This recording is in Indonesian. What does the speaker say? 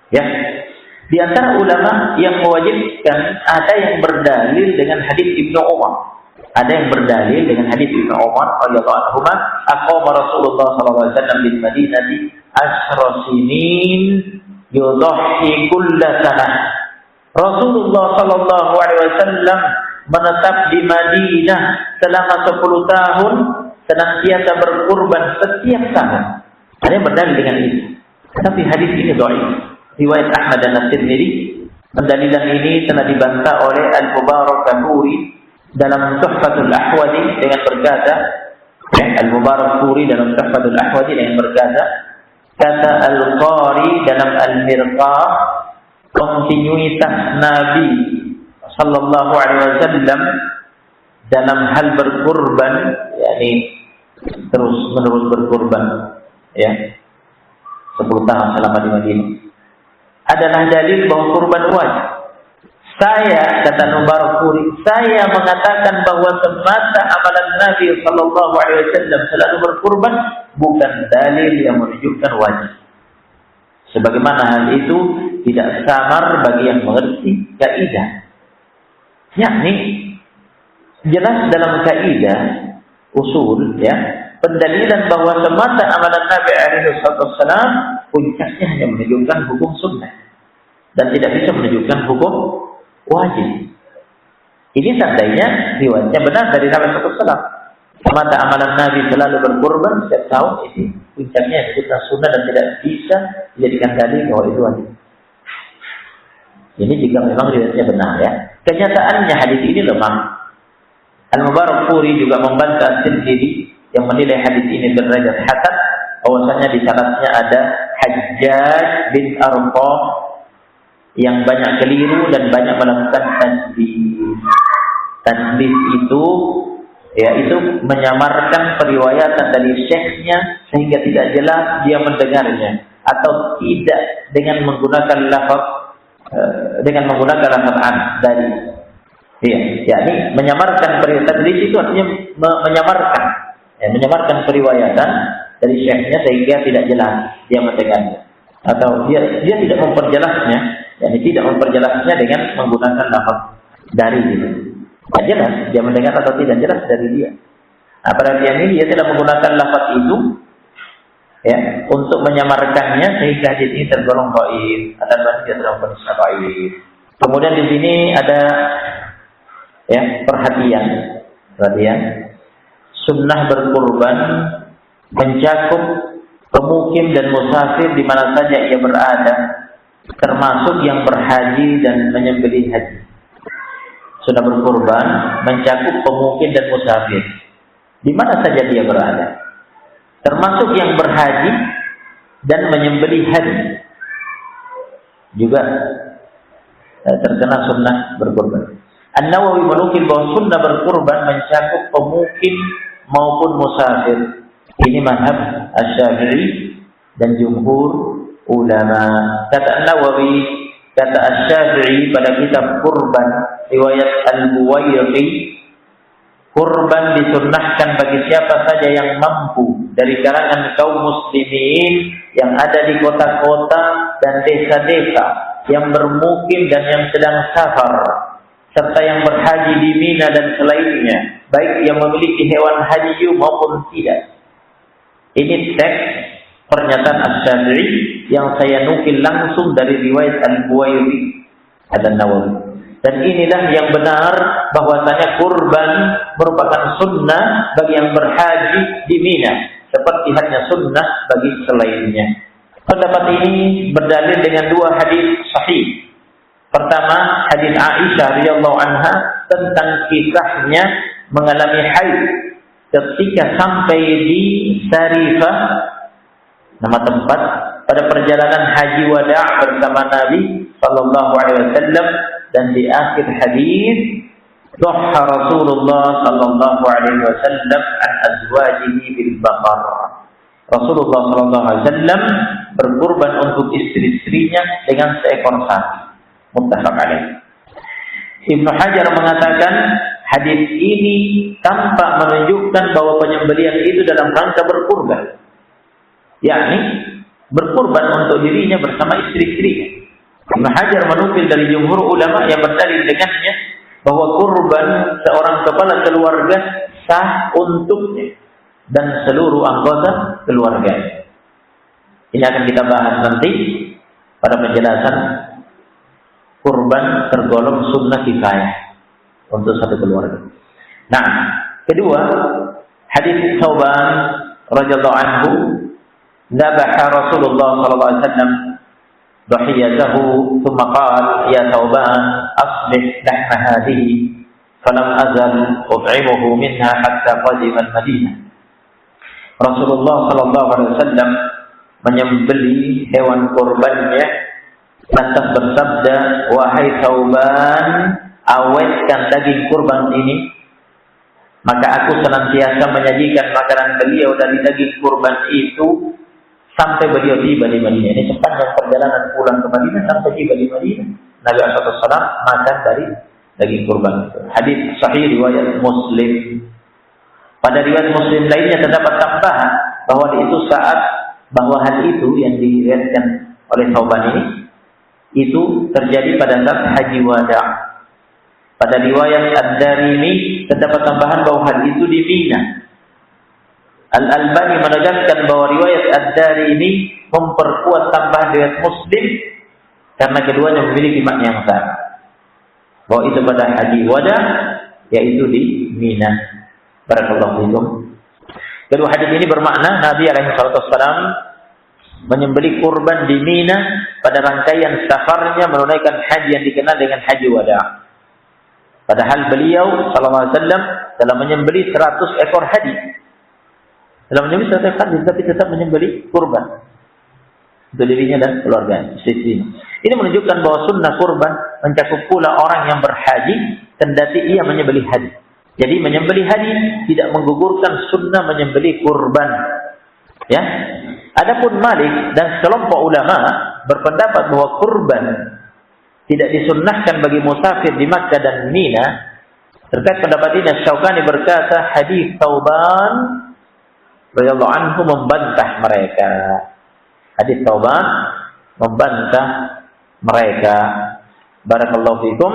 Ya. Di antara ulama yang mewajibkan ada yang berdalil dengan hadis Ibnu Umar. Ada yang berdalil dengan hadis Ibnu Umar radhiyallahu anhu, aqama Rasulullah sallallahu alaihi wasallam di Madinah asyra sinin yudhi kulla sanah. Rasulullah sallallahu alaihi wasallam menetap di Madinah selama 10 tahun senantiasa berkurban setiap tahun. Ada yang berdalil dengan itu. Tapi hadis ini dhaif. Riwayat Ahmad dan At-Tirmidzi, pendalilan ini telah dibantah oleh Al-Mubarakfuri dalam Tuhfatul Ahwadi dengan berkata, Al-Mubarakfuri dalam Tuhfatul Ahwadi dengan berkata, kata Al-Qari dalam Al-Mirqah, kontinuitas Nabi sallallahu alaihi wasallam dalam hal berkurban, yakni terus menerus berkurban, ya, 10 tahun selama di Madinah, adalah dalil bahwa kurban wajib. Saya, kata Mubarakfuri, saya mengatakan bahwa semata amalan Nabi sallallahu alaihi wasallam selalu berkurban bukan dalil yang menunjukkan wajib. Sebagaimana hal itu tidak samar bagi yang mengerti kaidah. Yakni jelas dalam kaidah usul, ya, pendalilan bahwa semata amalan Nabi alaihi wasallam puncaknya hanya menunjukkan hukum sunnah dan tidak bisa menunjukkan hukum wajib. Ini tandanya riwayatnya benar dari Nabi SAW. Semata amalan Nabi selalu berkurban setiap tahun, ini puncaknya menunjukkan sunnah dan tidak bisa dijadikan dalil bahwa itu wajib. Ini jika memang riwayatnya benar, ya. Kenyataannya hadis ini lemah. Al-Mubarakfuri juga membantah At-Tirmidzi yang menilai hadis ini derajat hasan, bahwasanya di syaratnya ada Hajjaj bin Arqam yang banyak keliru dan banyak melakukan tadlis. Tadlis itu, ya, itu menyamarkan periwayatan dari syekhnya sehingga tidak jelas dia mendengarnya, atau tidak dengan menggunakan lafaz an dari, ya, yakni menyamarkan periwayatan. Tadlis itu artinya menyamarkan, ya, menyamarkan periwayatan dari syekhnya sehingga tidak jelas dia mendengarnya, atau dia tidak memperjelasnya, yakni tidak memperjelasnya dengan menggunakan lafaz dari gitu. Tidak jelas dia mendengar atau tidak jelas dari dia. Nah, pada ini dia telah menggunakan lafaz itu, ya, untuk menyamarkannya sehingga hadis ini tergolong dhaif, atau dia tergolong dhaif. Kemudian di sini ada, ya, perhatian. Sunnah berkurban mencakup pemukim dan musafir di mana saja ia berada, termasuk yang berhaji dan menyembelih haji. Sunnah berkurban mencakup pemukim dan musafir di mana saja dia berada, termasuk yang berhaji dan menyembelih haji juga terkena sunnah berkurban. An-Nawawi menukil bahwa sunnah berkurban mencakup pemukim maupun musafir. Ini mazhab Asy-Syafi'i dan jumhur ulama. Kata An-Nawawi, kata Asy-Syafi'i pada kitab Kurban riwayat Al-Buwayqi, kurban disunnahkan bagi siapa saja yang mampu dari kalangan kaum muslimin yang ada di kota-kota dan desa-desa, yang bermukim dan yang sedang safar, serta yang berhaji di Mina dan selainnya, baik yang memiliki hewan haji maupun tidak. Ini teks pernyataan Asy-Syafi'i yang saya nukil langsung dari riwayat Al-Buwayqi An-Nawawi. Dan inilah yang benar, bahwasanya kurban merupakan sunnah bagi yang berhaji di Mina, seperti halnya sunnah bagi selainnya. Pendapat ini berdalil dengan dua hadis sahih. Pertama, hadis Aisyah radhiyallahu anha tentang kisahnya mengalami haid ketika sampai di Sarifah, nama tempat, pada perjalanan haji wada' bersama Nabi sallallahu alaihi wasallam, dan di akhir hadis dhahha Rasulullah sallallahu alaihi wasallam an azwajihi bil baqar. Rasulullah sallallahu alaihi wasallam berkurban untuk istri-istrinya dengan seekor sapi. Muttafaq alaih. Ibnu Hajar mengatakan hadis ini tampak menunjukkan bahwa penyembelihan itu dalam rangka berkurban. Yakni berkurban untuk dirinya bersama istri-istrinya. Ibnu Hajar menukil dari jumhur ulama yang berdalil dengannya bahwa kurban seorang kepala keluarga sah untuknya dan seluruh anggota keluarga. Ini akan kita bahas nanti pada penjelasan kurban tergolong sunnah kifayah untuk satu keluarga. Nah, kedua, hadis Thauban radhiyallahu anhu, "Dhabaha Rasulullah sallallahu alaihi wasallam dhahiyatahu, thumma qala ya Thauban aslih lahma hadhihi, falam azal ut'imuhu minha hatta qadima al-Madinah." Rasulullah sallallahu alaihi wasallam menyembelih hewan kurbannya lantas bersabda, "Wahai Thauban, awetkan daging kurban ini." Maka aku senantiasa menyajikan makanan beliau dari daging kurban itu sampai beliau tiba di Madinah. Ini sepanjang perjalanan pulang ke Madinah sampai tiba di Madinah, Nabi SAW makan dari daging kurban itu. Hadis sahih riwayat Muslim. Pada riwayat Muslim lainnya terdapat tambahan bahwa hal itu yang diriwayatkan oleh Thauban ini itu terjadi pada saat haji wada. Pada riwayat Ad-Darimi terdapat tambahan bahwa hal itu di Mina. Al-Albani menegaskan bahwa riwayat Ad-Darimi memperkuat tambahan riwayat Muslim karena keduanya memiliki makna yang sama. Bahwa itu pada haji wada, yaitu di Mina. Barakallahu fikum. Kedua hadis ini bermakna Nabi SAW menyembelih kurban di Mina pada rangkaian safarnya menunaikan haji yang dikenal dengan haji wada. Padahal beliau SAW telah menyembelih 100 ekor haji. Telah menyembelih 100 ekor haji, tapi tetap menyembelih kurban untuk dirinya dan keluarga istrinya. Ini menunjukkan bahwa sunnah kurban mencakup pula orang yang berhaji kendati ia menyembelih haji. Jadi menyembelih haji tidak menggugurkan sunnah menyembelih kurban. Ya. Adapun Malik dan sekelompok ulama berpendapat bahwa kurban tidak disunnahkan bagi musafir di Makkah dan Mina. Terkait pendapat ini Syaukani berkata hadis Thauban radhiyallahu anhu membantah mereka. Hadis Thauban membantah mereka. Barakallahu fikum.